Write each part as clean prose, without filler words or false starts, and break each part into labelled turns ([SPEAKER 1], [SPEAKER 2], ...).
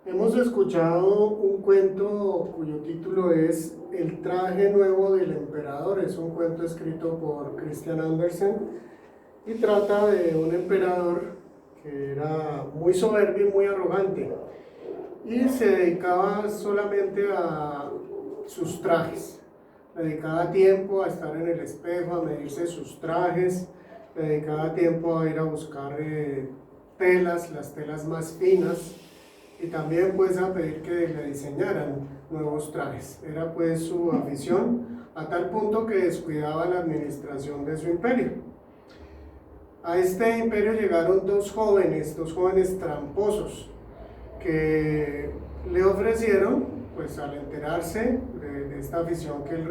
[SPEAKER 1] Hemos escuchado un cuento cuyo título es El traje nuevo del emperador. Es un cuento escrito por Christian Andersen y trata de un emperador que era muy soberbio y muy arrogante y se dedicaba solamente a sus trajes. Dedicaba tiempo a estar en el espejo, a medirse sus trajes, dedicaba tiempo a ir a buscar telas, las telas más finas, y también pues a pedir que le diseñaran nuevos trajes. Era pues su afición, a tal punto que descuidaba la administración de su imperio. A este imperio llegaron dos jóvenes tramposos, que le ofrecieron, pues al enterarse de esta afición que el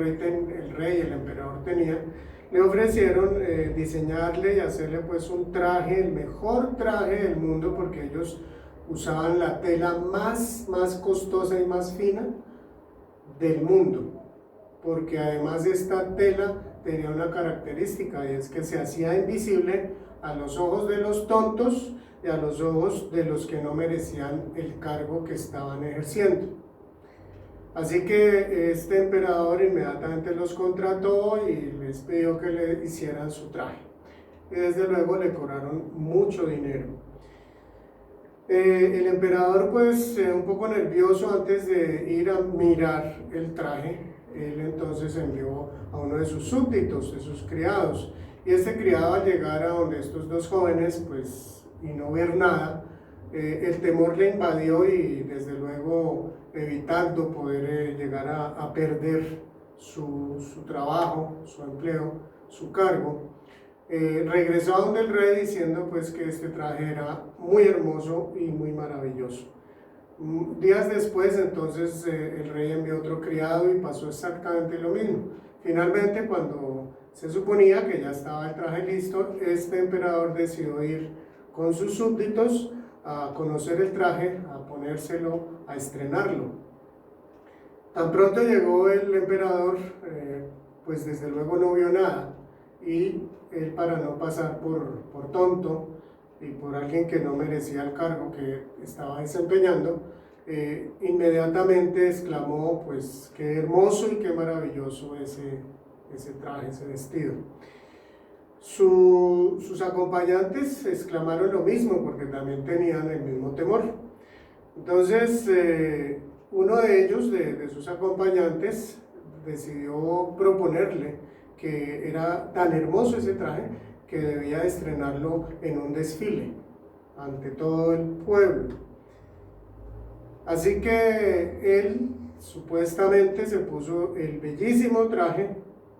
[SPEAKER 1] rey, el emperador tenía, le ofrecieron diseñarle y hacerle pues un traje, el mejor traje del mundo, porque ellos usaban la tela más costosa y más fina del mundo, porque además esta tela tenía una característica, y es que se hacía invisible a los ojos de los tontos y a los ojos de los que no merecían el cargo que estaban ejerciendo. Así que este emperador inmediatamente los contrató y les pidió que le hicieran su traje. Y desde luego le cobraron mucho dinero. El emperador, pues un poco nervioso antes de ir a mirar el traje, él entonces envió a uno de sus súbditos, de sus criados, y este criado, al llegar a donde estos dos jóvenes, pues y no ver nada, el temor le invadió, y desde luego, evitando poder llegar a perder su trabajo, su empleo, su cargo, regresó a donde el rey diciendo pues que este traje era muy hermoso y muy maravilloso. Días después entonces el rey envió otro criado y pasó exactamente lo mismo. Finalmente, cuando se suponía que ya estaba el traje listo, este emperador decidió ir con sus súbditos a conocer el traje, a ponérselo, a estrenarlo. Tan pronto llegó el emperador, pues desde luego no vio nada, y él, para no pasar por tonto y por alguien que no merecía el cargo que estaba desempeñando, inmediatamente exclamó pues qué hermoso y qué maravilloso ese traje, ese vestido. Sus acompañantes exclamaron lo mismo, porque también tenían el mismo temor. Entonces uno de ellos, de sus acompañantes, decidió proponerle que era tan hermoso ese traje que debía estrenarlo en un desfile ante todo el pueblo. Así que él supuestamente se puso el bellísimo traje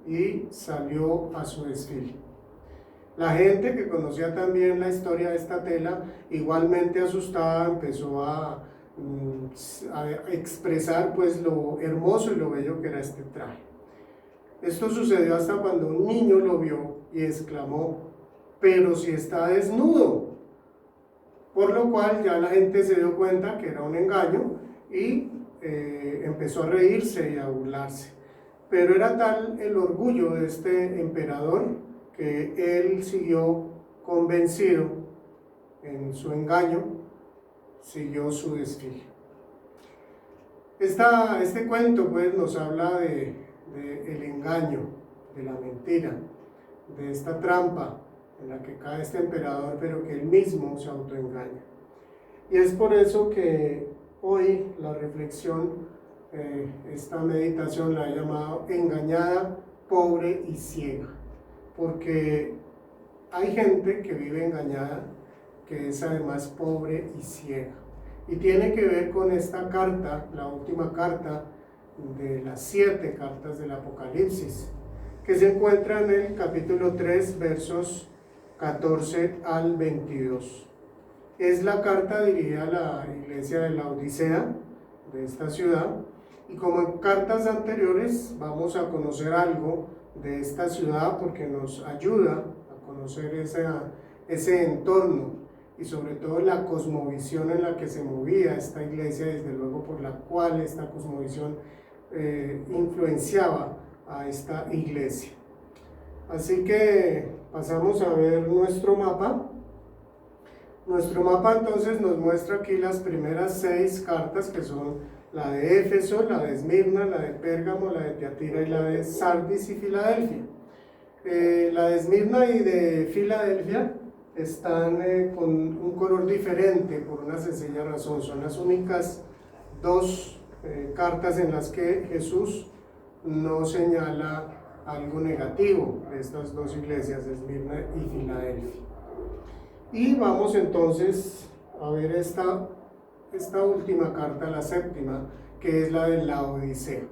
[SPEAKER 1] y salió a su desfile. La gente, que conocía también la historia de esta tela, igualmente asustada, empezó a expresar pues lo hermoso y lo bello que era este traje. Esto sucedió hasta cuando un niño lo vio y exclamó: pero si está desnudo. Por lo cual ya la gente se dio cuenta que era un engaño y empezó a reírse y a burlarse. Pero era tal el orgullo de este emperador que él siguió convencido en su engaño, siguió su desfile. Este cuento pues nos habla de el engaño, de la mentira, de esta trampa en la que cae este emperador, pero que él mismo se autoengaña. Y es por eso que hoy la reflexión, esta meditación la he llamado engañada, pobre y ciega, porque hay gente que vive engañada, que es además pobre y ciega. Y tiene que ver con esta carta, la última carta de las 7 cartas del Apocalipsis, que se encuentra en el capítulo 3, versos 14 al 22. Es la carta dirigida a la iglesia de la Odisea, de esta ciudad, y como en cartas anteriores vamos a conocer algo de esta ciudad, porque nos ayuda a conocer ese entorno y sobre todo la cosmovisión en la que se movía esta iglesia, desde luego por la cual esta cosmovisión influenciaba a esta iglesia. Así que pasamos a ver nuestro mapa. Nuestro mapa entonces nos muestra aquí las primeras 6 cartas, que son la de Éfeso, la de Esmirna, la de Pérgamo, la de Tiatira y la de Sardis y Filadelfia. La de Esmirna y de Filadelfia están con un color diferente por una sencilla razón. Son las únicas 2 cartas en las que Jesús no señala algo negativo de estas 2 iglesias, Esmirna y Filadelfia. Y vamos entonces a ver esta última carta, la 7ª, que es la de la Odisea.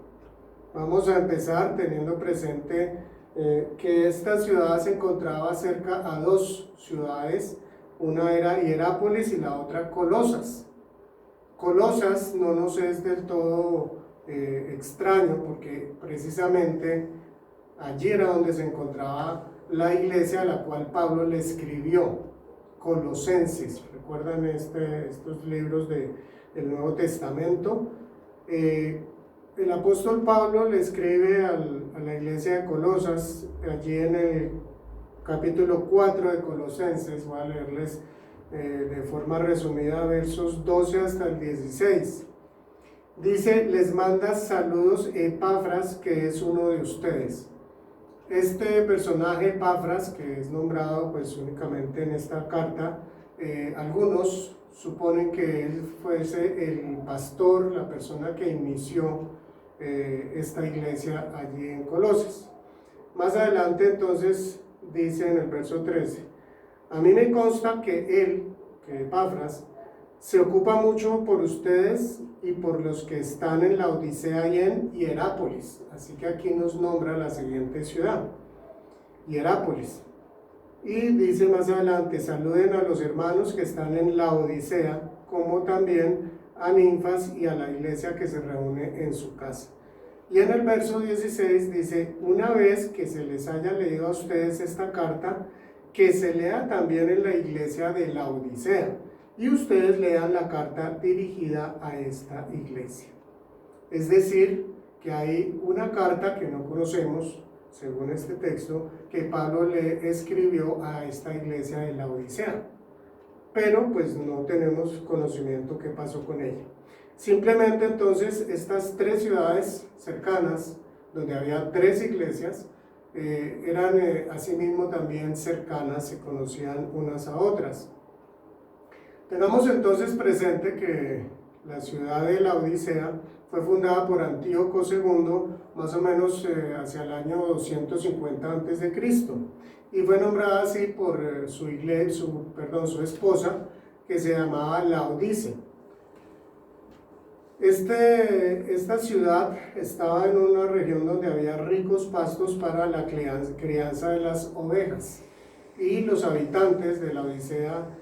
[SPEAKER 1] Vamos a empezar teniendo presente que esta ciudad se encontraba cerca a 2 ciudades, una era Hierápolis y la otra Colosas. Colosas no nos es del todo extraño, porque precisamente allí era donde se encontraba la iglesia a la cual Pablo le escribió, Colosenses. ¿Recuerdan estos libros del Nuevo Testamento? El apóstol Pablo le escribe a la iglesia de Colosas, allí en el capítulo 4 de Colosenses. Voy a leerles de forma resumida versos 12 hasta el 16. Dice: les manda saludos Epafras, que es uno de ustedes. Este personaje Epafras, que es nombrado pues únicamente en esta carta, algunos suponen que él fuese el pastor, la persona que inició esta iglesia allí en Colosas. Más adelante entonces dice en el verso 13: a mí me consta que él, que Epafras, se ocupa mucho por ustedes y por los que están en la Odisea y en Hierápolis. Así que aquí nos nombra la siguiente ciudad, Hierápolis. Y dice más adelante: saluden a los hermanos que están en la Odisea, como también a Ninfas y a la iglesia que se reúne en su casa. Y en el verso 16 dice: una vez que se les haya leído a ustedes esta carta, que se lea también en la iglesia de la Odisea, y ustedes lean la carta dirigida a esta iglesia. Es decir, que hay una carta que no conocemos, según este texto, que Pablo le escribió a esta iglesia de la Odisea, pero pues no tenemos conocimiento qué pasó con ella. Simplemente entonces estas 3 ciudades cercanas, donde había 3 iglesias, eran asimismo también cercanas, se conocían unas a otras. Tengamos entonces presente que la ciudad de la Odisea fue fundada por Antíoco II, más o menos hacia el año 250 a.C., y fue nombrada así por su esposa, que se llamaba Laodice. Esta ciudad estaba en una región donde había ricos pastos para la crianza de las ovejas, y los habitantes de la Odisea,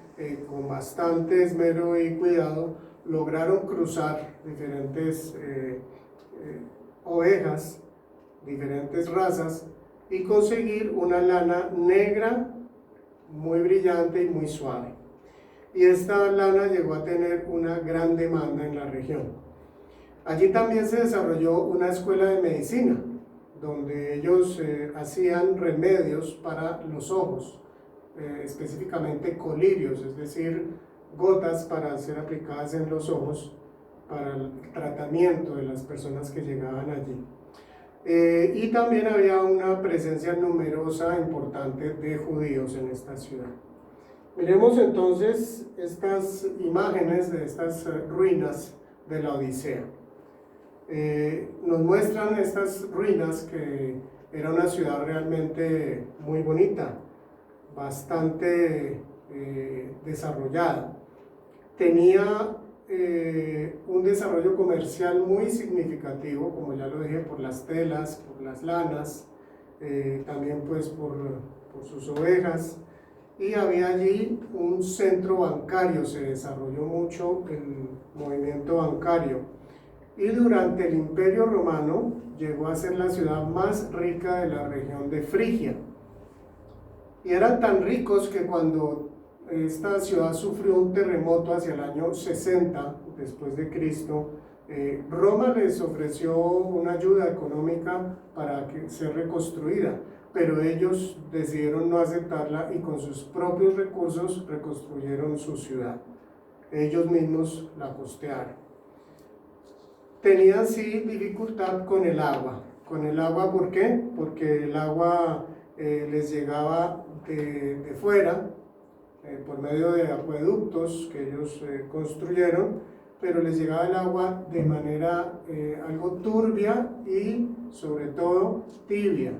[SPEAKER 1] con bastante esmero y cuidado, lograron cruzar diferentes ovejas, diferentes razas, y conseguir una lana negra muy brillante y muy suave. Y esta lana llegó a tener una gran demanda en la región. Allí también se desarrolló una escuela de medicina, donde ellos hacían remedios para los ojos, específicamente colirios, es decir, gotas para ser aplicadas en los ojos para el tratamiento de las personas que llegaban allí. Y también había una presencia numerosa, importante, de judíos en esta ciudad. Miremos entonces estas imágenes de estas ruinas de la Odisea. Nos muestran estas ruinas que era una ciudad realmente muy bonita, bastante desarrollada. Tenía un desarrollo comercial muy significativo, como ya lo dije, por las telas, por las lanas, también pues por sus ovejas, y había allí un centro bancario, se desarrolló mucho el movimiento bancario, y durante el Imperio Romano llegó a ser la ciudad más rica de la región de Frigia. Y eran tan ricos que cuando esta ciudad sufrió un terremoto hacia el año 60 después de Cristo, Roma les ofreció una ayuda económica para que sea reconstruida, pero ellos decidieron no aceptarla y con sus propios recursos reconstruyeron su ciudad. Ellos mismos la costearon. Tenían sí dificultad con el agua. Con el agua, ¿por qué? Porque el agua les llegaba de fuera, por medio de acueductos que ellos construyeron, pero les llegaba el agua de manera algo turbia y sobre todo tibia,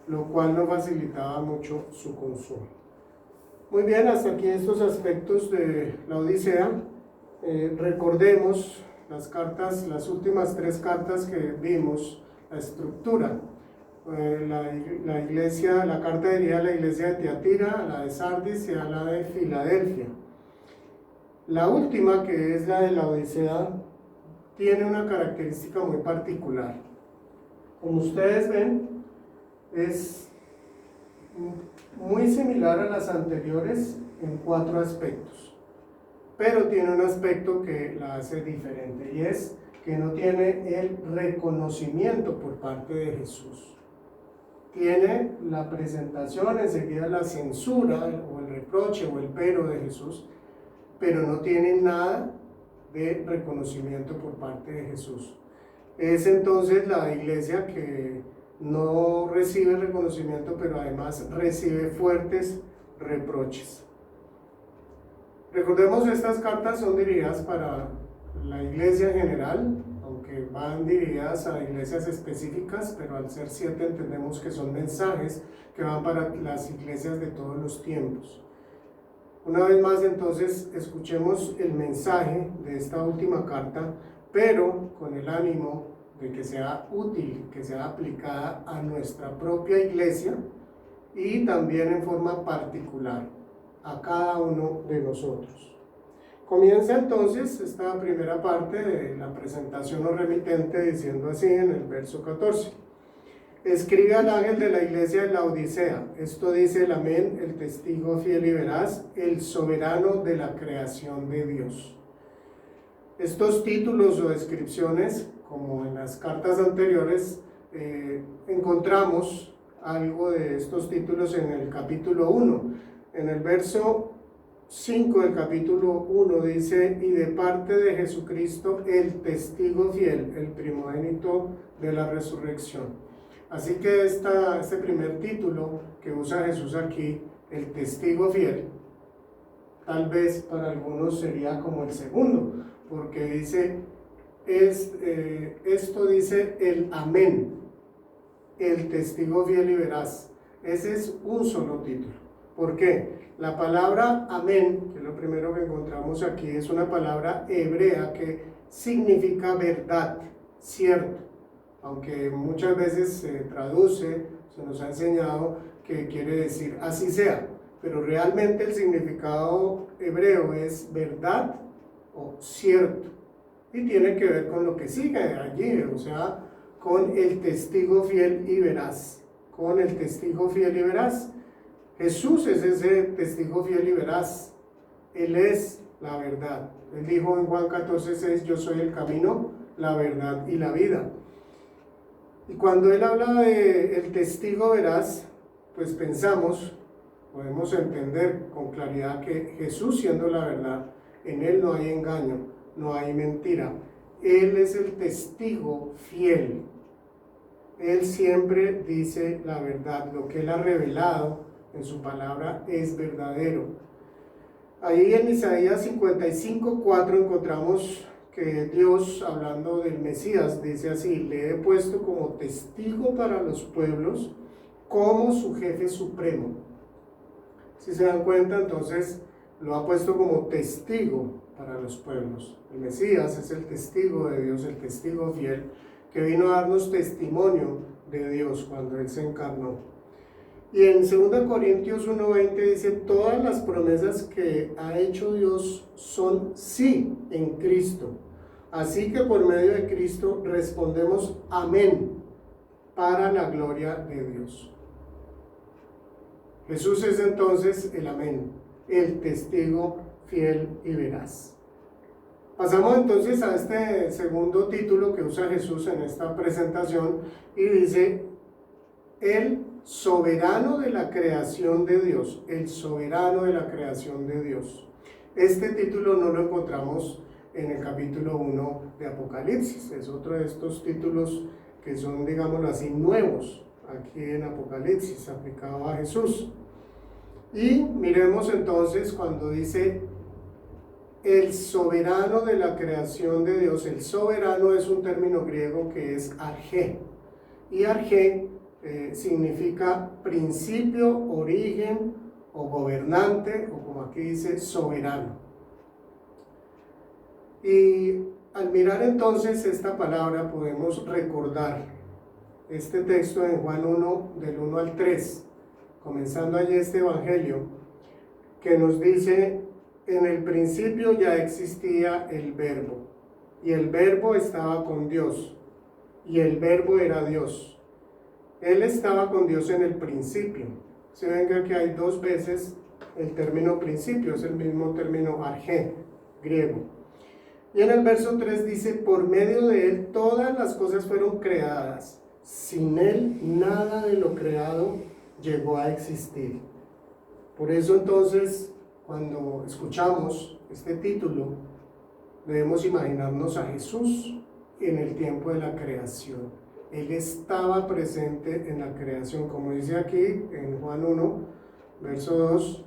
[SPEAKER 1] lo cual no facilitaba mucho su consumo. Muy bien, hasta aquí estos aspectos de la Odisea. Recordemos las cartas, las últimas 3 cartas que vimos, la estructura. La iglesia, la carta diría a la iglesia de Tiatira, a la de Sardis y a la de Filadelfia. La última, que es la de la Odisea, tiene una característica muy particular. Como ustedes ven, es muy similar a las anteriores en 4 aspectos, pero tiene un aspecto que la hace diferente, y es que no tiene el reconocimiento por parte de Jesús. Tiene la presentación, enseguida la censura o el reproche o el pero de Jesús, pero no tiene nada de reconocimiento por parte de Jesús. Es entonces la iglesia que no recibe reconocimiento, pero además recibe fuertes reproches. Recordemos, estas cartas son dirigidas para la iglesia en general, aunque van dirigidas a iglesias específicas, pero al ser 7 entendemos que son mensajes que van para las iglesias de todos los tiempos. Una vez más, entonces, escuchemos el mensaje de esta última carta, pero con el ánimo de que sea útil, que sea aplicada a nuestra propia iglesia y también en forma particular a cada uno de nosotros. Comienza entonces esta primera parte de la presentación o remitente diciendo así en el verso 14: escribe al ángel de la iglesia de la Odisea, esto dice el Amén, el testigo fiel y veraz, el soberano de la creación de Dios. Estos títulos o descripciones, como en las cartas anteriores, encontramos algo de estos títulos en el capítulo 1. En el verso 5 del capítulo 1 dice: y de parte de Jesucristo, el testigo fiel, el primogénito de la resurrección. Así que este primer título que usa Jesús aquí, el testigo fiel, tal vez para algunos sería como el segundo, porque dice, esto dice el Amén, el testigo fiel y veraz. Ese es un solo título. ¿Por qué? La palabra Amén, que es lo primero que encontramos aquí, es una palabra hebrea que significa verdad, cierto. Aunque muchas veces se traduce, se nos ha enseñado que quiere decir así sea, pero realmente el significado hebreo es verdad o cierto, y tiene que ver con lo que sigue allí, o sea, con el testigo fiel y veraz, con el testigo fiel y veraz. Jesús es ese testigo fiel y veraz, Él es la verdad. Él dijo en Juan 14:6, yo soy el camino, la verdad y la vida. Y cuando Él habla de el testigo veraz, pues podemos entender con claridad que Jesús, siendo la verdad, en Él no hay engaño, no hay mentira. Él es el testigo fiel. Él siempre dice la verdad, lo que Él ha revelado en su palabra es verdadero. Ahí en Isaías 55:4 encontramos que Dios, hablando del Mesías, dice así: le he puesto como testigo para los pueblos, como su jefe supremo. Si se dan cuenta, entonces lo ha puesto como testigo para los pueblos. El Mesías es el testigo de Dios, el testigo fiel, que vino a darnos testimonio de Dios cuando Él se encarnó. Y en 2 Corintios 1:20 dice: todas las promesas que ha hecho Dios son sí en Cristo. Así que por medio de Cristo respondemos amén para la gloria de Dios. Jesús es entonces el amén, el testigo fiel y veraz. Pasamos entonces a este segundo título que usa Jesús en esta presentación y dice: el soberano de la creación de Dios, el soberano de la creación de Dios. Este título no lo encontramos en el capítulo 1 de Apocalipsis, es otro de estos títulos que son, digámoslo así, nuevos aquí en Apocalipsis, aplicado a Jesús. Y miremos entonces cuando dice el soberano de la creación de Dios. El soberano es un término griego que es arjé, y arjé significa principio, origen o gobernante, o como aquí dice, soberano. Y al mirar entonces esta palabra podemos recordar este texto en Juan 1, del 1 al 3, comenzando allí este evangelio, que nos dice: en el principio ya existía el verbo, y el verbo estaba con Dios, y el verbo era Dios. Él estaba con Dios en el principio. Se ven que hay dos veces el término principio, es el mismo término arjé, griego. Y en el verso 3 dice: por medio de Él todas las cosas fueron creadas. Sin Él nada de lo creado llegó a existir. Por eso entonces, cuando escuchamos este título, debemos imaginarnos a Jesús en el tiempo de la creación. Él estaba presente en la creación, como dice aquí en Juan 1, verso 2,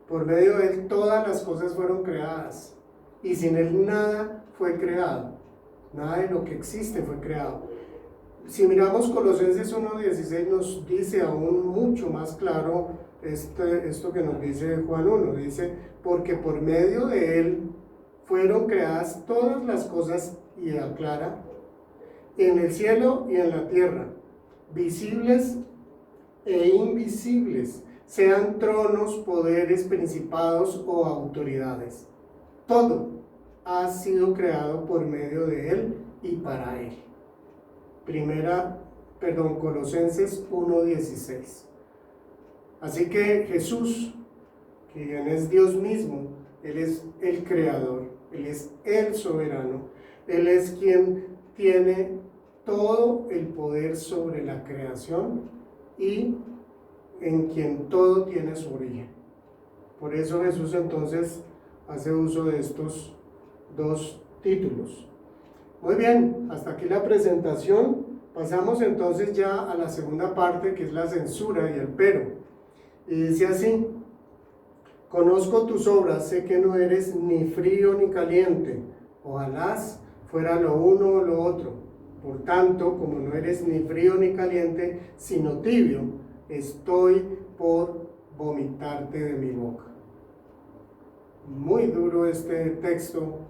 [SPEAKER 1] por medio de Él todas las cosas fueron creadas, y sin Él nada fue creado, nada de lo que existe fue creado. Si miramos Colosenses 1:16, nos dice aún mucho más claro esto que nos dice Juan 1, dice: porque por medio de Él fueron creadas todas las cosas, y aclara, en el cielo y en la tierra, visibles e invisibles, sean tronos, poderes, principados o autoridades. Todo ha sido creado por medio de Él y para Él. Colosenses 1:16. Así que Jesús, quien es Dios mismo, Él es el creador, Él es el soberano, Él es quien tiene todo el poder sobre la creación y en quien todo tiene su origen. Por eso Jesús entonces hace uso de estos dos títulos. Muy bien, hasta aquí la presentación. Pasamos entonces ya a la segunda parte, que es la censura y el pero. Y dice así: conozco tus obras, sé que no eres ni frío ni caliente. Ojalá fuera lo uno o lo otro. Por tanto, como no eres ni frío ni caliente, sino tibio, estoy por vomitarte de mi boca. Muy duro este texto.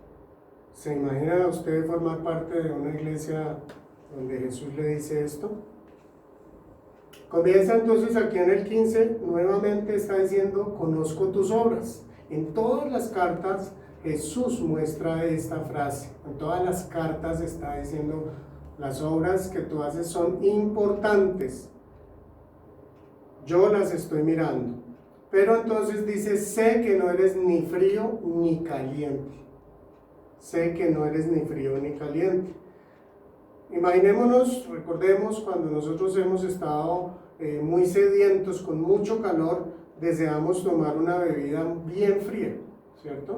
[SPEAKER 1] ¿Se imagina usted formar parte de una iglesia donde Jesús le dice esto? Comienza entonces aquí en el 15, nuevamente está diciendo: conozco tus obras. En todas las cartas Jesús muestra esta frase. En todas las cartas está diciendo: las obras que tú haces son importantes, yo las estoy mirando. Pero entonces dice: sé que no eres ni frío ni caliente. Sé que no eres ni frío ni caliente. Imaginémonos, recordemos cuando nosotros hemos estado muy sedientos, con mucho calor, deseamos tomar una bebida bien fría, ¿cierto?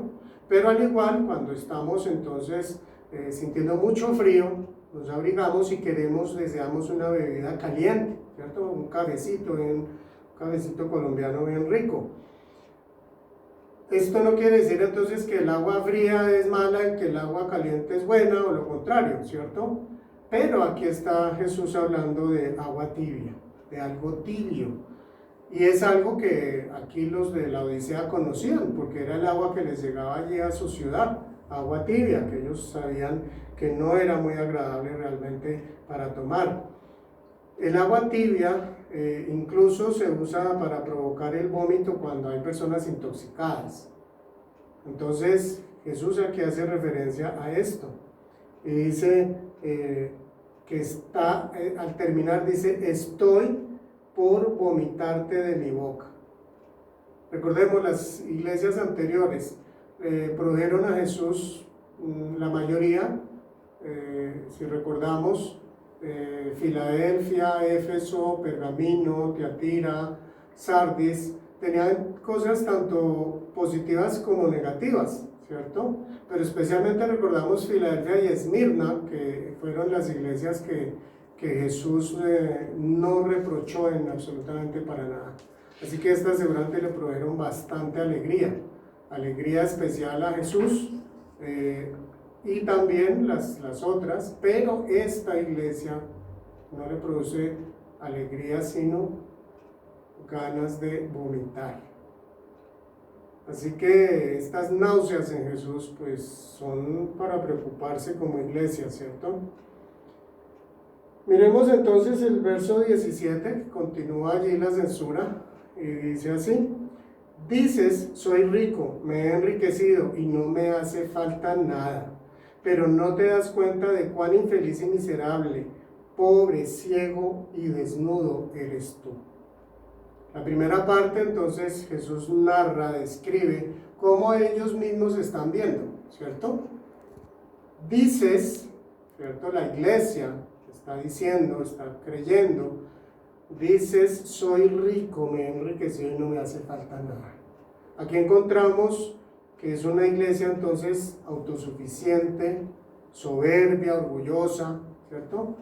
[SPEAKER 1] Pero al igual, cuando estamos entonces sintiendo mucho frío, nos abrigamos y deseamos una bebida caliente, ¿cierto? Un cafecito colombiano bien rico. Esto no quiere decir entonces que el agua fría es mala y que el agua caliente es buena, o lo contrario, ¿cierto? Pero aquí está Jesús hablando de agua tibia, de algo tibio. Y es algo que aquí los de la Odisea conocían, porque era el agua que les llegaba allí a su ciudad, agua tibia, que ellos sabían que no era muy agradable realmente para tomar. El agua tibia incluso se usa para provocar el vómito cuando hay personas intoxicadas. Entonces Jesús aquí hace referencia a esto y dice que está, al terminar dice: estoy por vomitarte de mi boca. Recordemos, las iglesias anteriores produjeron a Jesús, la mayoría, si recordamos, Filadelfia, Éfeso, Pergamino, Tiatira, Sardis, tenían cosas tanto positivas como negativas, ¿cierto? Pero especialmente recordamos Filadelfia y Esmirna, que fueron las iglesias que Jesús no reprochó en absolutamente para nada. Así que estas seguramente le produjeron bastante alegría especial a Jesús, y también las otras, pero esta iglesia no le produce alegría sino ganas de vomitar. Así que estas náuseas en Jesús pues son para preocuparse como iglesia, ¿cierto? Miremos entonces el verso 17, continúa allí la censura y dice así: dices, soy rico, me he enriquecido y no me hace falta nada, pero no te das cuenta de cuán infeliz y miserable, pobre, ciego y desnudo eres tú. La primera parte, entonces, Jesús narra, describe cómo ellos mismos están viendo, ¿cierto? Dices, ¿cierto? La iglesia está diciendo, está creyendo, dices, soy rico, me he enriquecido y no me hace falta nada. Aquí encontramos que es una iglesia entonces autosuficiente, soberbia, orgullosa, ¿cierto?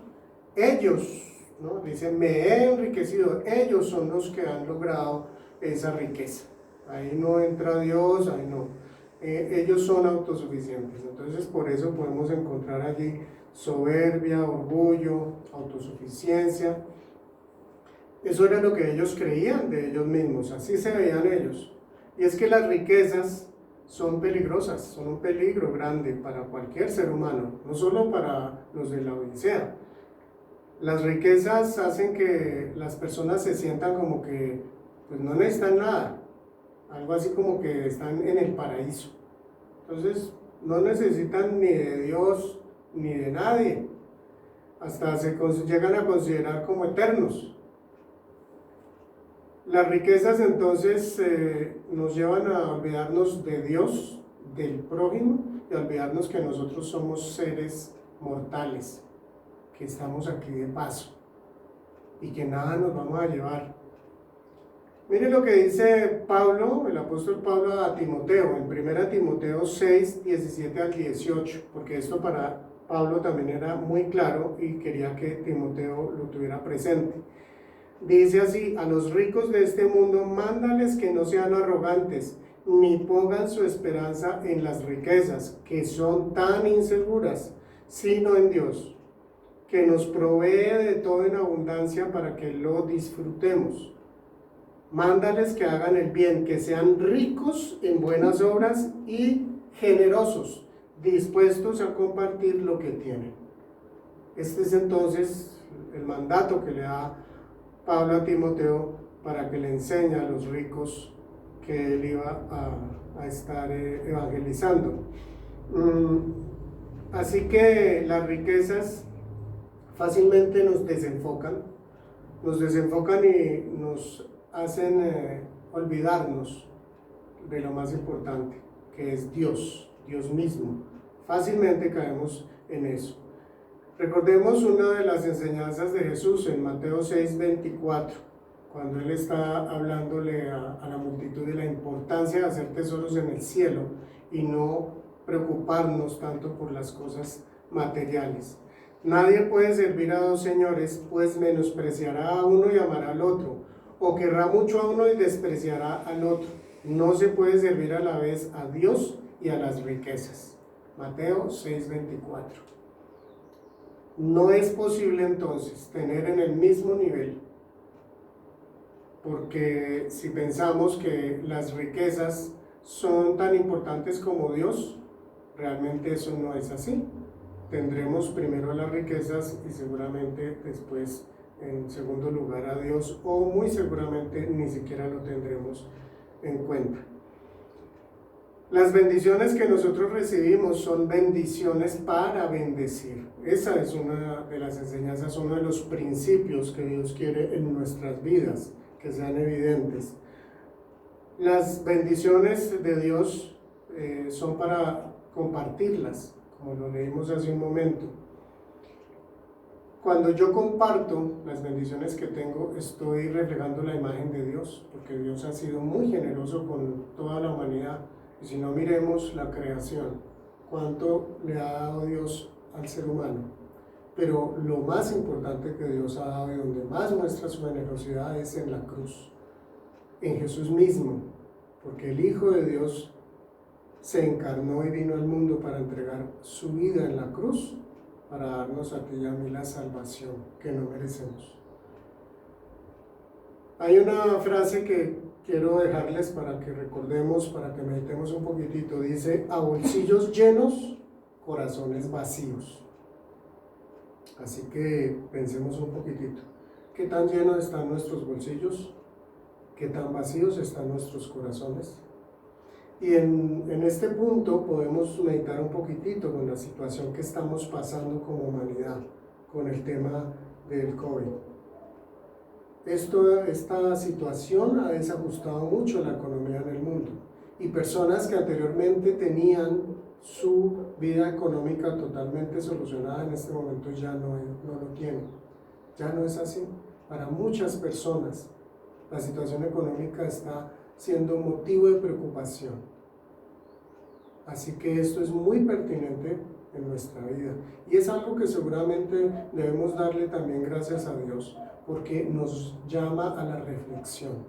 [SPEAKER 1] Ellos, ¿no? Dicen, me he enriquecido, ellos son los que han logrado esa riqueza. Ahí no entra Dios, ahí no. Ellos son autosuficientes. Entonces por eso podemos encontrar allí soberbia, orgullo, autosuficiencia. Eso era lo que ellos creían de ellos mismos, así se veían ellos. Y es que las riquezas son peligrosas, son un peligro grande para cualquier ser humano, no solo para los de la Odisea. Las riquezas hacen que las personas se sientan como que pues no necesitan nada, algo así como que están en el paraíso. Entonces no necesitan ni de Dios ni de nadie, hasta se llegan a considerar como eternos. Las riquezas entonces nos llevan a olvidarnos de Dios, del prójimo, y a olvidarnos que nosotros somos seres mortales, que estamos aquí de paso y que nada nos vamos a llevar. Mire lo que dice Pablo, el apóstol Pablo a Timoteo, en 1 Timoteo 6, 17 al 18, porque esto para Pablo también era muy claro y quería que Timoteo lo tuviera presente. Dice así: a los ricos de este mundo mándales que no sean arrogantes, ni pongan su esperanza en las riquezas, que son tan inseguras, sino en Dios, que nos provee de todo en abundancia para que lo disfrutemos. Mándales que hagan el bien, que sean ricos en buenas obras y generosos, dispuestos a compartir lo que tienen. Este es entonces el mandato que le da Pablo a Timoteo para que le enseñe a los ricos que él iba a estar evangelizando. Así que las riquezas fácilmente nos desenfocan y nos hacen olvidarnos de lo más importante, que es Dios mismo. Fácilmente caemos en eso. Recordemos una de las enseñanzas de Jesús en Mateo 6:24, cuando Él está hablándole a la multitud de la importancia de hacer tesoros en el cielo y no preocuparnos tanto por las cosas materiales. Nadie puede servir a dos señores, pues menospreciará a uno y amará al otro, o querrá mucho a uno y despreciará al otro. No se puede servir a la vez a Dios y a las riquezas. Mateo 6:24. No es posible entonces tener en el mismo nivel, porque si pensamos que las riquezas son tan importantes como Dios, realmente eso no es así. Tendremos primero las riquezas y seguramente después en segundo lugar a Dios, o muy seguramente ni siquiera lo tendremos en cuenta. Las bendiciones que nosotros recibimos son bendiciones para bendecir. Esa es una de las enseñanzas, uno de los principios que Dios quiere en nuestras vidas, que sean evidentes. Las bendiciones de Dios son para compartirlas, como lo leímos hace un momento. Cuando yo comparto las bendiciones que tengo, estoy reflejando la imagen de Dios, porque Dios ha sido muy generoso con toda la humanidad. Y si no, miremos la creación, cuánto le ha dado Dios al ser humano. Pero lo más importante que Dios ha dado y donde más muestra su generosidad es en la cruz, en Jesús mismo, porque el Hijo de Dios se encarnó y vino al mundo para entregar su vida en la cruz, para darnos a ti y a mí la salvación que no merecemos. Hay una frase que quiero dejarles para que recordemos, para que meditemos un poquitito. Dice: a bolsillos llenos, corazones vacíos. Así que pensemos un poquitito. ¿Qué tan llenos están nuestros bolsillos? ¿Qué tan vacíos están nuestros corazones? Y en este punto podemos meditar un poquitito con la situación que estamos pasando como humanidad, con el tema del COVID. Esta situación ha desajustado mucho la economía en el mundo, y personas que anteriormente tenían su vida económica totalmente solucionada en este momento ya no lo tienen. Ya no es así. Para muchas personas la situación económica está siendo motivo de preocupación. Así que esto es muy pertinente en nuestra vida, y es algo que seguramente debemos darle también gracias a Dios, porque nos llama a la reflexión.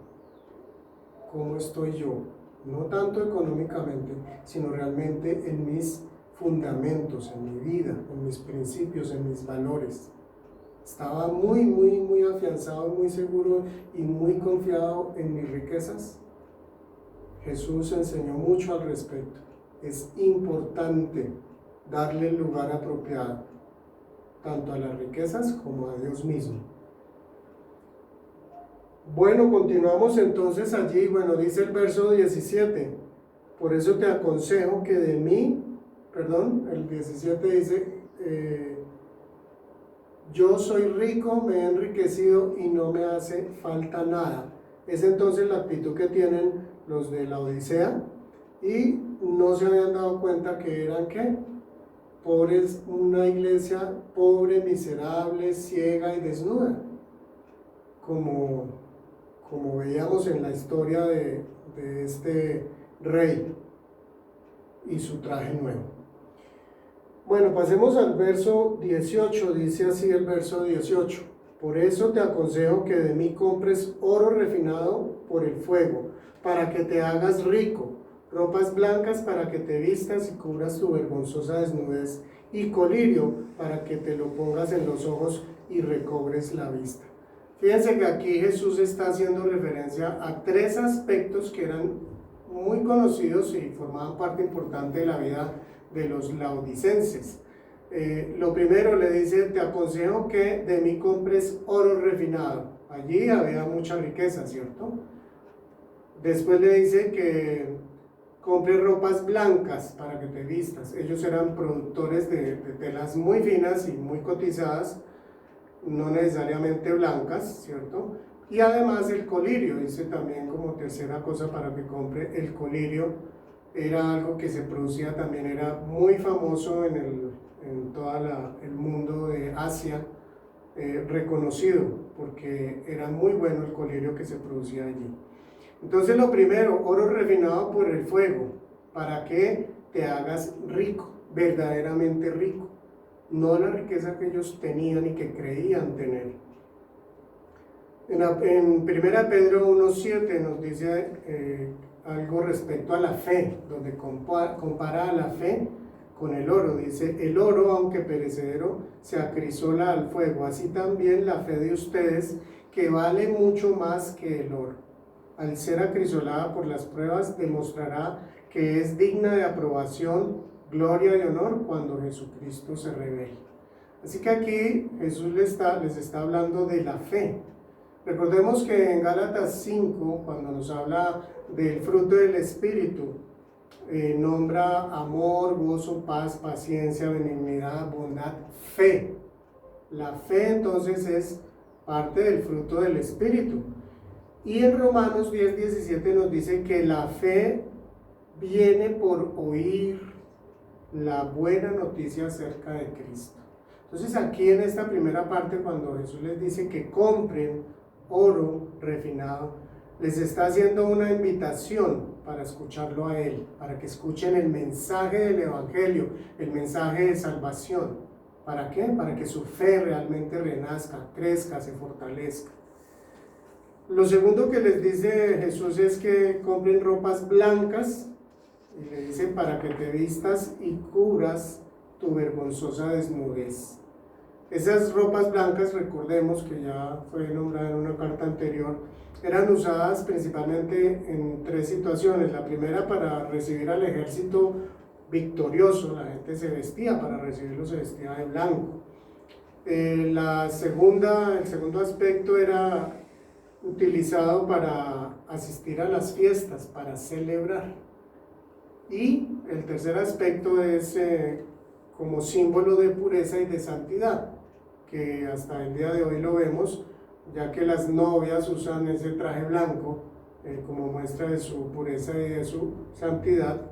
[SPEAKER 1] ¿Cómo estoy yo? No tanto económicamente, sino realmente en mis fundamentos, en mi vida, en mis principios, en mis valores. Estaba muy afianzado, muy seguro y muy confiado en mis riquezas. Jesús enseñó mucho al respecto. Es importante darle el lugar apropiado, tanto a las riquezas como a Dios mismo. Bueno, continuamos entonces allí. Bueno, dice el verso 17: por eso te aconsejo que de mí, el 17 dice, yo soy rico, me he enriquecido y no me hace falta nada. Es entonces la actitud que tienen los de la Odisea, y no se habían dado cuenta que eran, ¿qué? Pobres, una iglesia pobre, miserable, ciega y desnuda, como veíamos en la historia de este rey y su traje nuevo. Bueno, pasemos al verso 18, dice así el verso 18: por eso te aconsejo que de mí compres oro refinado por el fuego, para que te hagas rico, ropas blancas para que te vistas y cubras tu vergonzosa desnudez, y colirio para que te lo pongas en los ojos y recobres la vista. Fíjense que aquí Jesús está haciendo referencia a tres aspectos que eran muy conocidos y formaban parte importante de la vida de los laodicenses. Lo primero le dice: te aconsejo que de mí compres oro refinado. Allí había mucha riqueza, ¿cierto? Después le dice que compre ropas blancas para que te vistas. Ellos eran productores de telas muy finas y muy cotizadas, no necesariamente blancas, ¿cierto? Y además el colirio, dice también como tercera cosa para que compre el colirio. Era algo que se producía también, era muy famoso en todo el mundo de Asia, reconocido, porque era muy bueno el colirio que se producía allí. Entonces lo primero, oro refinado por el fuego, para que te hagas rico, verdaderamente rico, no la riqueza que ellos tenían y que creían tener. En 1 Pedro 1:7 nos dice algo respecto a la fe, donde compara a la fe con el oro. Dice: el oro, aunque perecedero, se acrisola al fuego, así también la fe de ustedes, que vale mucho más que el oro, al ser acrisolada por las pruebas, demostrará que es digna de aprobación, gloria y honor cuando Jesucristo se revele. Así que aquí Jesús les está hablando de la fe. Recordemos que en Gálatas 5, cuando nos habla del fruto del Espíritu, nombra amor, gozo, paz, paciencia, benignidad, bondad, fe. La fe entonces es parte del fruto del Espíritu. Y en Romanos 10:17 nos dice que la fe viene por oír la buena noticia acerca de Cristo. Entonces aquí en esta primera parte, cuando Jesús les dice que compren oro refinado, les está haciendo una invitación para escucharlo a Él, para que escuchen el mensaje del Evangelio, el mensaje de salvación. ¿Para qué? Para que su fe realmente renazca, crezca, se fortalezca. Lo segundo que les dice Jesús es que compren ropas blancas, y le dice para que te vistas y cubras tu vergonzosa desnudez. Esas ropas blancas, recordemos que ya fue nombrada en una carta anterior, eran usadas principalmente en tres situaciones. La primera, para recibir al ejército victorioso, la gente se vestía, para recibirlo se vestía de blanco. El segundo aspecto era utilizado para asistir a las fiestas, para celebrar. Y el tercer aspecto es como símbolo de pureza y de santidad, que hasta el día de hoy lo vemos, ya que las novias usan ese traje blanco como muestra de su pureza y de su santidad.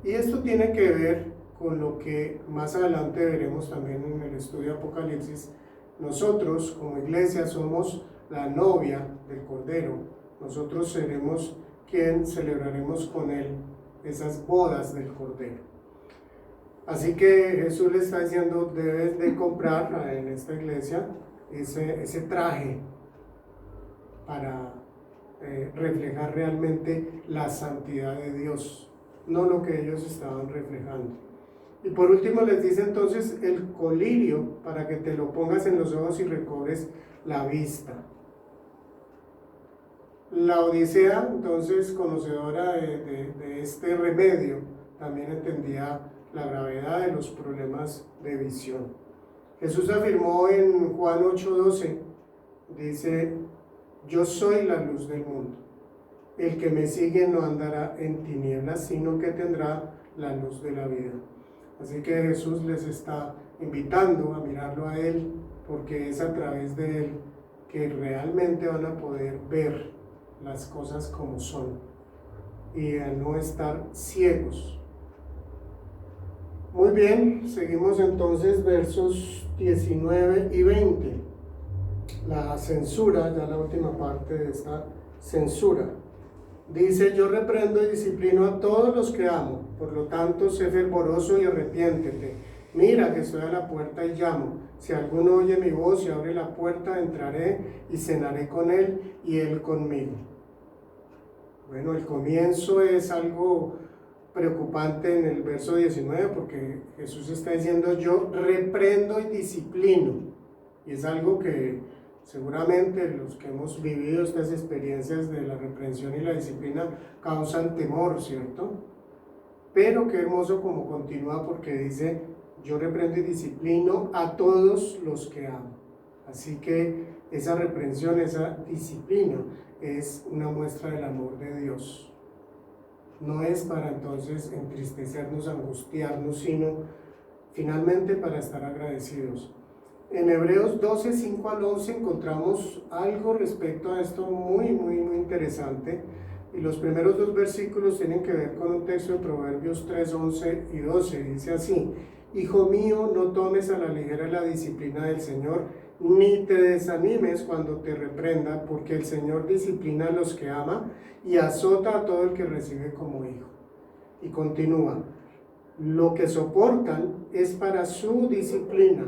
[SPEAKER 1] Y esto tiene que ver con lo que más adelante veremos también en el estudio de Apocalipsis. Nosotros como iglesia somos la novia del Cordero. Nosotros seremos quien celebraremos con Él esas bodas del Cordero. Así que Jesús le está diciendo, debes de comprar en esta iglesia ese traje para reflejar realmente la santidad de Dios, no lo que ellos estaban reflejando. Y por último les dice entonces el colirio, para que te lo pongas en los ojos y recobres la vista. La Odisea, entonces, conocedora de este remedio, también entendía la gravedad de los problemas de visión. Jesús afirmó en Juan 8:12, dice, yo soy la luz del mundo. El que me sigue no andará en tinieblas, sino que tendrá la luz de la vida. Así que Jesús les está invitando a mirarlo a Él, porque es a través de Él que realmente van a poder ver las cosas como son y a no estar ciegos. Muy bien, seguimos entonces versos 19 y 20. La censura, ya la última parte de esta censura. Dice, yo reprendo y disciplino a todos los que amo, por lo tanto, sé fervoroso y arrepiéntete. Mira que estoy a la puerta y llamo. Si alguno oye mi voz y abre la puerta, entraré y cenaré con él y él conmigo. Bueno, el comienzo es algo preocupante en el verso 19, porque Jesús está diciendo, yo reprendo y disciplino. Y es algo que seguramente los que hemos vivido estas experiencias de la reprensión y la disciplina causan temor, ¿cierto? Pero qué hermoso como continúa, porque dice, yo reprendo y disciplino a todos los que amo. Así que esa reprensión, esa disciplina es una muestra del amor de Dios. No es para entonces entristecernos, angustiarnos, sino finalmente para estar agradecidos. En Hebreos 12, 5 al 11 encontramos algo respecto a esto muy interesante. Y los primeros dos versículos tienen que ver con un texto de Proverbios 3, 11 y 12. Dice así, hijo mío, no tomes a la ligera la disciplina del Señor, ni te desanimes cuando te reprenda, porque el Señor disciplina a los que ama y azota a todo el que recibe como hijo. Y continúa, lo que soportan es para su disciplina,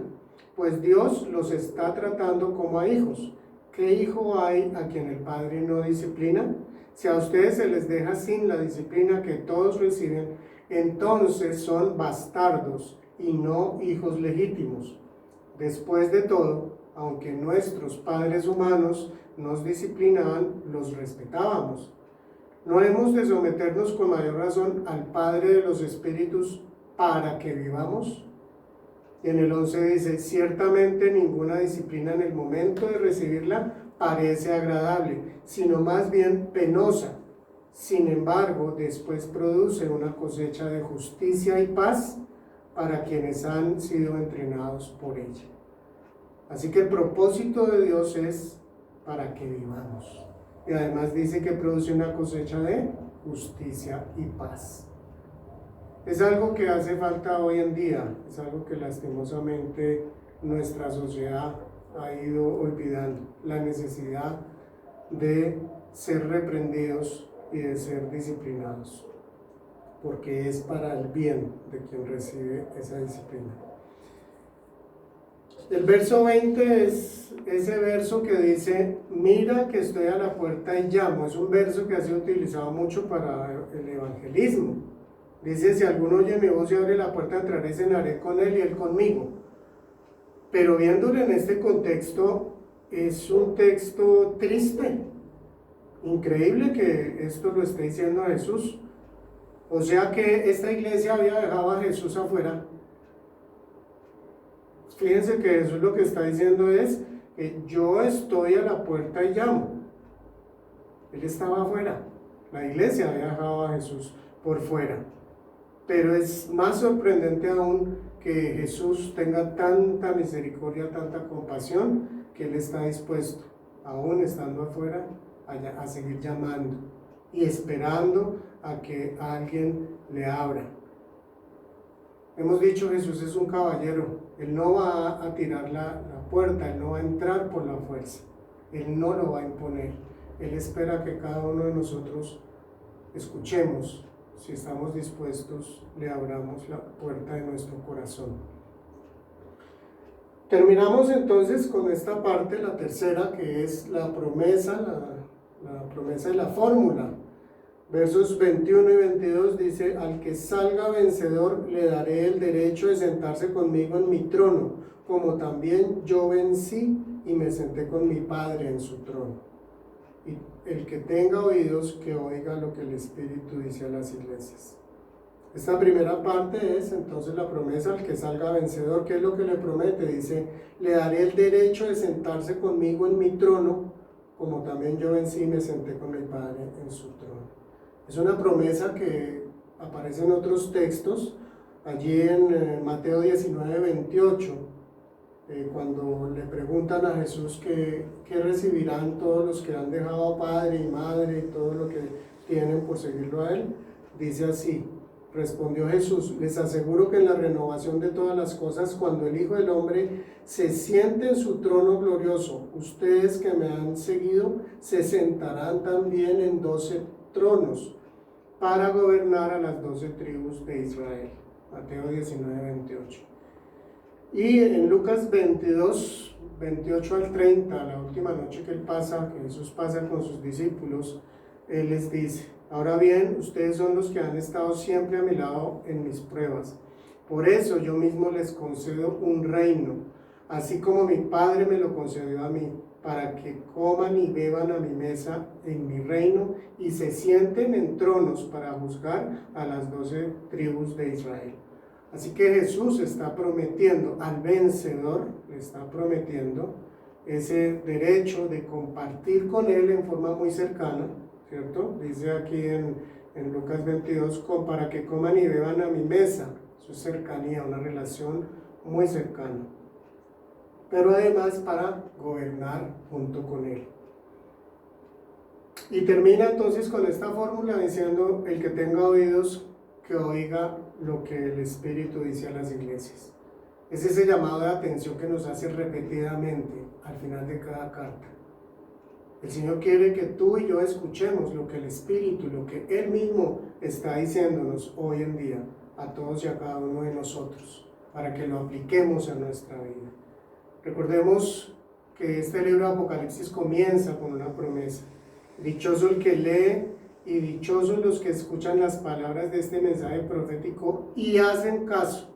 [SPEAKER 1] pues Dios los está tratando como a hijos. ¿Qué hijo hay a quien el Padre no disciplina? Si a ustedes se les deja sin la disciplina que todos reciben, entonces son bastardos y no hijos legítimos. Después de todo, aunque nuestros padres humanos nos disciplinaban, los respetábamos. ¿No hemos de someternos con mayor razón al Padre de los Espíritus para que vivamos? Y en el 11 dice, ciertamente ninguna disciplina en el momento de recibirla parece agradable, sino más bien penosa. Sin embargo, después produce una cosecha de justicia y paz para quienes han sido entrenados por ella. Así que el propósito de Dios es para que vivamos. Y además dice que produce una cosecha de justicia y paz. Es algo que hace falta hoy en día, es algo que lastimosamente nuestra sociedad ha ido olvidando, la necesidad de ser reprendidos y de ser disciplinados, porque es para el bien de quien recibe esa disciplina. El verso 20 es ese verso que dice: mira que estoy a la puerta y llamo. Es un verso que ha sido utilizado mucho para el evangelismo. Dice: si alguno oye mi voz y abre la puerta, entraré y cenaré con él y él conmigo. Pero viéndolo en este contexto, es un texto triste. Increíble que esto lo esté diciendo Jesús. O sea que esta iglesia había dejado a Jesús afuera. Fíjense que Jesús lo que está diciendo es que yo estoy a la puerta y llamo. Él estaba afuera. La iglesia había dejado a Jesús por fuera. Pero es más sorprendente aún que Jesús tenga tanta misericordia, tanta compasión, que Él está dispuesto, aún estando afuera, a seguir llamando y esperando a que alguien le abra. Hemos dicho, Jesús es un caballero. Él no va a tirar la puerta, Él no va a entrar por la fuerza, Él no lo va a imponer. Él espera que cada uno de nosotros escuchemos. Si estamos dispuestos, le abramos la puerta de nuestro corazón. Terminamos entonces con esta parte, la tercera, que es la promesa, la promesa de la fórmula. Versos 21 y 22 dice: al que salga vencedor le daré el derecho de sentarse conmigo en mi trono, como también yo vencí y me senté con mi Padre en su trono. Y el que tenga oídos, que oiga lo que el Espíritu dice a las iglesias. Esta primera parte es entonces la promesa al que salga vencedor. ¿Qué es lo que le promete? Dice: le daré el derecho de sentarse conmigo en mi trono, como también yo vencí y me senté con mi Padre en su trono. Es una promesa que aparece en otros textos, allí en Mateo 19, 28, cuando le preguntan a Jesús qué recibirán todos los que han dejado padre y madre y todo lo que tienen por seguirlo a Él. Dice así: respondió Jesús: les aseguro que en la renovación de todas las cosas, cuando el Hijo del Hombre se siente en su trono glorioso, ustedes que me han seguido se sentarán también en 12 tronos para gobernar a las 12 tribus de Israel. Mateo 19, 28. Y en Lucas 22, 28 al 30, la última noche que Jesús pasa con sus discípulos, Él les dice: ahora bien, ustedes son los que han estado siempre a mi lado en mis pruebas. Por eso yo mismo les concedo un reino, así como mi Padre me lo concedió a mí, para que coman y beban a mi mesa en mi reino y se sienten en tronos para juzgar a las 12 tribus de Israel. Así que Jesús está prometiendo al vencedor, le está prometiendo ese derecho de compartir con Él en forma muy cercana, ¿cierto? Dice aquí en Lucas 22, para que coman y beban a mi mesa. Eso es cercanía, una relación muy cercana. Pero además para gobernar junto con Él. Y termina entonces con esta fórmula diciendo: el que tenga oídos, que oiga lo que el Espíritu dice a las iglesias. Es ese llamado de atención que nos hace repetidamente al final de cada carta. El Señor quiere que tú y yo escuchemos lo que el Espíritu, lo que Él mismo está diciéndonos hoy en día a todos y a cada uno de nosotros, para que lo apliquemos a nuestra vida. Recordemos que este libro de Apocalipsis comienza con una promesa: dichoso el que lee y dichosos los que escuchan las palabras de este mensaje profético y hacen caso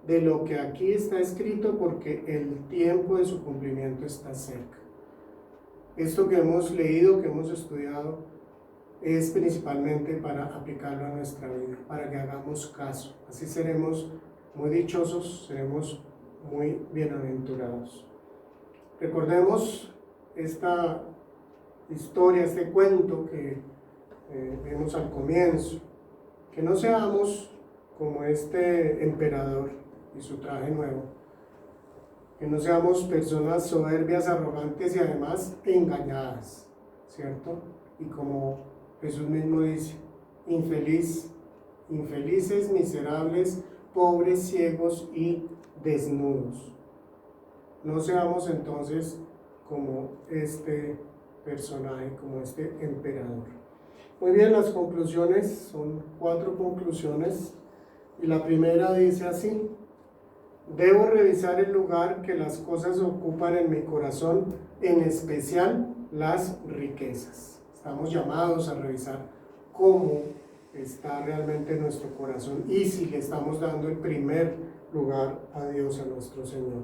[SPEAKER 1] de lo que aquí está escrito, porque el tiempo de su cumplimiento está cerca. Esto que hemos leído, que hemos estudiado, es principalmente para aplicarlo a nuestra vida, para que hagamos caso. Así seremos muy dichosos, seremos muy bienaventurados. Recordemos esta historia, este cuento que vemos al comienzo, que no seamos como este emperador y su traje nuevo, que no seamos personas soberbias, arrogantes y además engañadas, ¿cierto? Y como Jesús mismo dice: infelices, miserables, pobres, ciegos y desnudos. No seamos entonces como este personaje, como este emperador. Muy bien, las conclusiones son 4 conclusiones y la primera dice así: debo revisar el lugar que las cosas ocupan en mi corazón, en especial las riquezas. Estamos llamados a revisar cómo está realmente nuestro corazón y si le estamos dando el primer lugar a Dios, a nuestro Señor.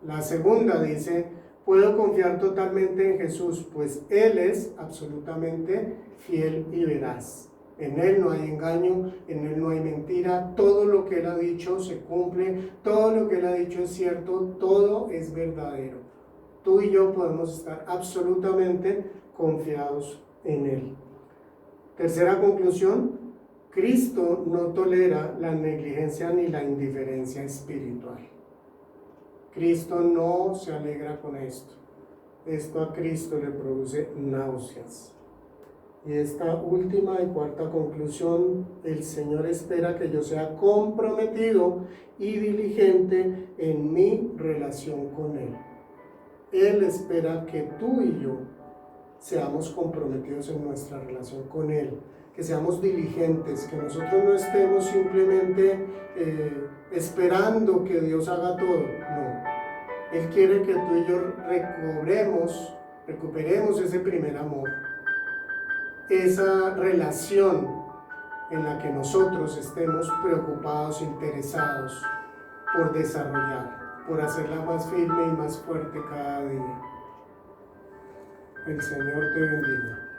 [SPEAKER 1] La segunda dice: puedo confiar totalmente en Jesús, pues Él es absolutamente fiel y veraz. En Él no hay engaño, en Él no hay mentira, todo lo que Él ha dicho se cumple, todo lo que Él ha dicho es cierto, todo es verdadero. Tú y yo podemos estar absolutamente confiados en Él. Tercera conclusión: Cristo no tolera la negligencia ni la indiferencia espiritual. Cristo no se alegra con esto. Esto a Cristo le produce náuseas. Y esta última y cuarta conclusión: el Señor espera que yo sea comprometido y diligente en mi relación con Él. Él espera que tú y yo seamos comprometidos en nuestra relación con Él, que seamos diligentes, que nosotros no estemos simplemente esperando que Dios haga todo. No. Él quiere que tú y yo recuperemos ese primer amor, esa relación en la que nosotros estemos preocupados, interesados por desarrollar, por hacerla más firme y más fuerte cada día. El Señor te bendiga.